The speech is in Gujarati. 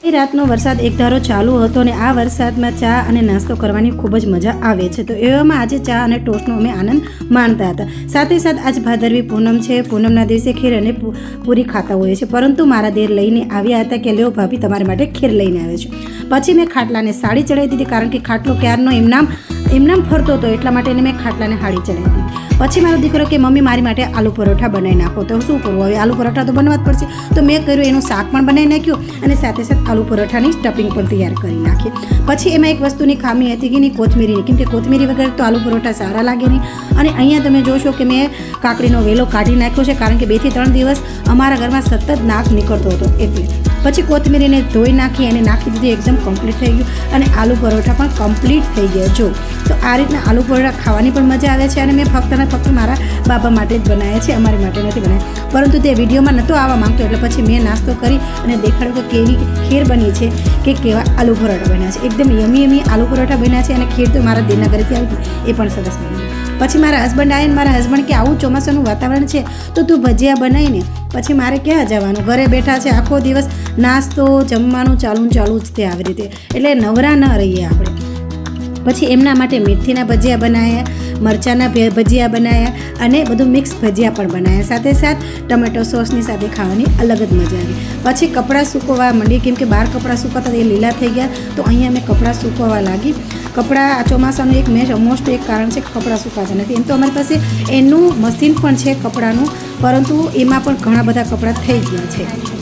એ રાતનો વરસાદ એકધારો ચાલુ હતો અને આ વરસાદમાં ચા અને નાસ્તો કરવાની ખૂબ જ મજા આવે છે. તો એવામાં આજે ચા અને ટોસ્ટનો અમે આનંદ માણતા હતા. સાથે સાથે આજ ભાદરવી પૂનમ છે. પૂનમના દિવસે ખીર અને પૂરી ખાતા હોઈએ છીએ. પરંતુ મારા દેર લઈને આવ્યા હતા કે લ્યો ભાભી તમારા માટે ખીર લઈને આવે છે. પછી મેં ખાટલાને સાડી ચડાવી દીધી, કારણ કે ખાટલો ક્યારનો એમનામ ફરતો હતો, એટલા માટે મેં ખાટલાને સાડી ચડાવી દીધી. પછી મારો દીકરો કે મમ્મી મારી માટે આલુ પરોઠા બનાવી નાખો. તો શું કરવું, હવે આલુ પરોઠા તો બનવા જ પડશે. તો મેં કર્યું, એનું શાક પણ બનાવી નાખ્યું અને સાથે સાથે આલુ પરોઠાની સ્ટફિંગ પણ તૈયાર કરી નાખી. પછી એમાં એક વસ્તુની ખામી હતી કે નહીં, કોથમીરીની, કેમ કે કોથમીરી વગર તો આલુ પરોઠા સારા લાગે નહીં. અને અહીંયા તમે જોશો કે મેં કાકડીનો વેલો કાઢી નાખ્યો છે, કારણ કે 2 થી 3 દિવસ અમારા ઘરમાં સતત નાક નીકળતો હતો એટલે. પછી કોથમીરીને ધોઈ નાખી અને નાખી દીધી, એકદમ કમ્પ્લીટ થઈ ગયું અને આલુ પરોઠા પણ કમ્પ્લીટ થઈ ગયા. જો તો આ રીતના આલુ પરોઠા ખાવાની પણ મજા આવે છે અને મેં ફક્ત મારા બાબા માટે જ બનાવ્યા છે, અમારી માટે નથી બનાવ્યા. પરંતુ તે વિડીયોમાં નહોતો આવવા માંગતો, એટલે પછી મેં નાસ્તો કરી અને દેખાડ્યું કે કેવી ખીર બની છે, કે કેવા આલુ પરોઠા બન્યા છે. એકદમ યમી આલુ પરોઠા બન્યા છે અને ખીર તો મારા દેરના ઘરેથી આવી હતી, એ પણ સરસ બની. પછી મારા હસબન્ડ આવ્યા ને મારા હસબન્ડ કે આવું ચોમાસાનું વાતાવરણ છે તો તું ભજીયા બનાવીને. પછી મારે ક્યાં જવાનું, ઘરે બેઠા છે, આખો દિવસ નાસ્તો જમવાનું ચાલુ જ તે આવી રીતે, એટલે નવરા ન રહીએ આપણે. પછી એમના માટે મેથીના ભજીયા બનાવ્યા, મરચાંના ભજીયા બનાવ્યા અને બધું મિક્સ ભજીયા પણ બનાવ્યા. સાથે સાથે ટમેટો સોસની સાથે ખાવાની અલગ જ મજા આવી. પછી કપડાં સૂકવવા માંડી, કેમ કે બહાર કપડાં સૂકવતા એ લીલા થઈ ગયા, તો અહીંયા મેં કપડાં સૂકવવા લાગી. કપડાં આ ચોમાસાનું એક મોસ્ટ એક કારણ છે કે કપડાં સુકાતા નથી. એમ તો અમારી પાસે એનું મશીન પણ છે કપડાનું, પરંતુ એમાં પણ ઘણા બધા કપડાં થઈ ગયા છે.